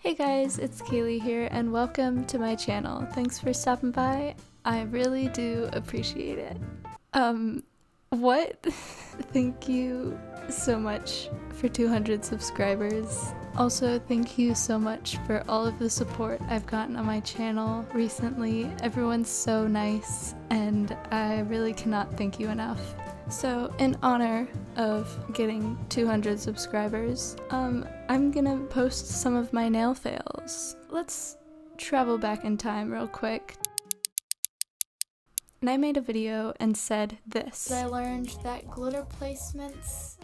Hey guys, it's Kaylee here and welcome to my channel. Thanks for stopping by. I really do appreciate it. What? Thank you so much for 200 subscribers. Also, thank you so much for all of the support I've gotten on my channel recently. Everyone's so nice and I really cannot thank you enough. So, in honor of getting 200 subscribers, I'm gonna post some of my nail fails. Let's travel back in time real quick. And I made a video and said this. I learned that glitter placements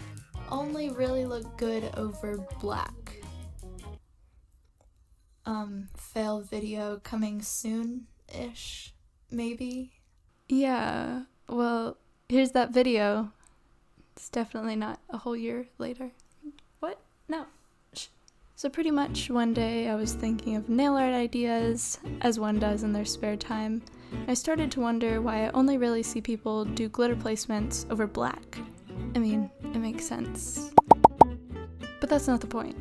only really look good over black. Fail video coming soon-ish, maybe? Yeah, well, here's that video. It's definitely not a whole year later. What? No. Shh. So pretty much one day I was thinking of nail art ideas, as one does in their spare time. I started to wonder why I only really see people do glitter placements over black. I mean, it makes sense. But that's not the point.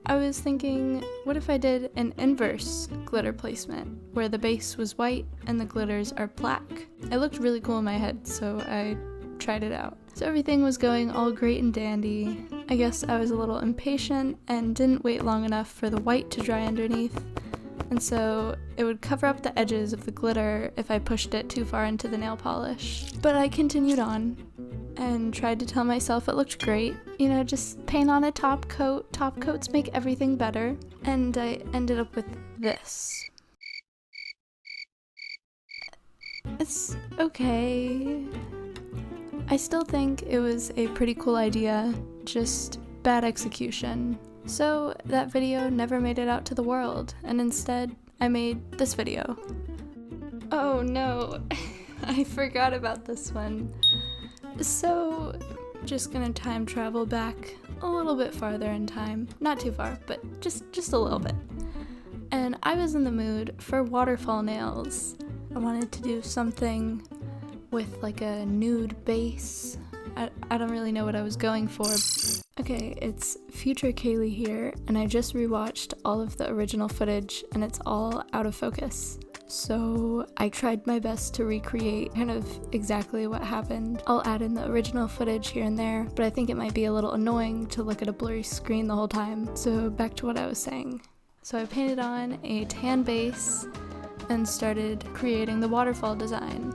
I was thinking, what if I did an inverse glitter placement, where the base was white and the glitters are black? It looked really cool in my head, so I tried it out. So everything was going all great and dandy. I guess I was a little impatient and didn't wait long enough for the white to dry underneath, and so it would cover up the edges of the glitter if I pushed it too far into the nail polish. But I continued on and tried to tell myself it looked great. You know, just paint on a top coat. Top coats make everything better. And I ended up with this. It's okay. I still think it was a pretty cool idea, just bad execution. So that video never made it out to the world, and instead I made this video. Oh no, I forgot about this one. So, just gonna time travel back a little bit farther in time. Not too far, but just a little bit. And I was in the mood for waterfall nails. I wanted to do something with like a nude base. I don't really know what I was going for. Okay, it's future Kaylee here, and I just rewatched all of the original footage and it's all out of focus. So I tried my best to recreate kind of exactly what happened. I'll add in the original footage here and there, but I think it might be a little annoying to look at a blurry screen the whole time. So back to what I was saying. So I painted on a tan base and started creating the waterfall design.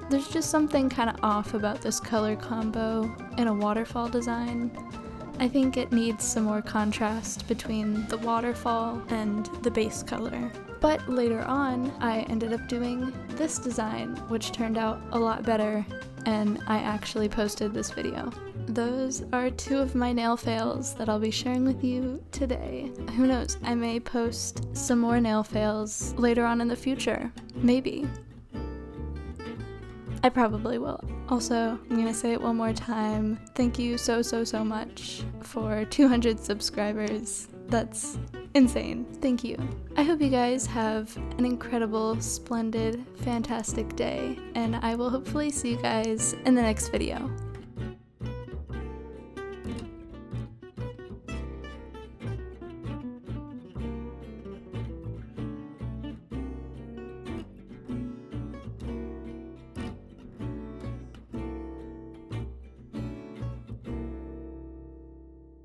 There's just something kind of off about this color combo in a waterfall design. I think it needs some more contrast between the waterfall and the base color. But later on, I ended up doing this design, which turned out a lot better, and I actually posted this video. Those are two of my nail fails that I'll be sharing with you today. Who knows, I may post some more nail fails later on in the future. Maybe. I probably will. Also, I'm gonna say it one more time. Thank you so much for 200 subscribers. That's insane. Thank you. I hope you guys have an incredible, splendid, fantastic day, and I will hopefully see you guys in the next video.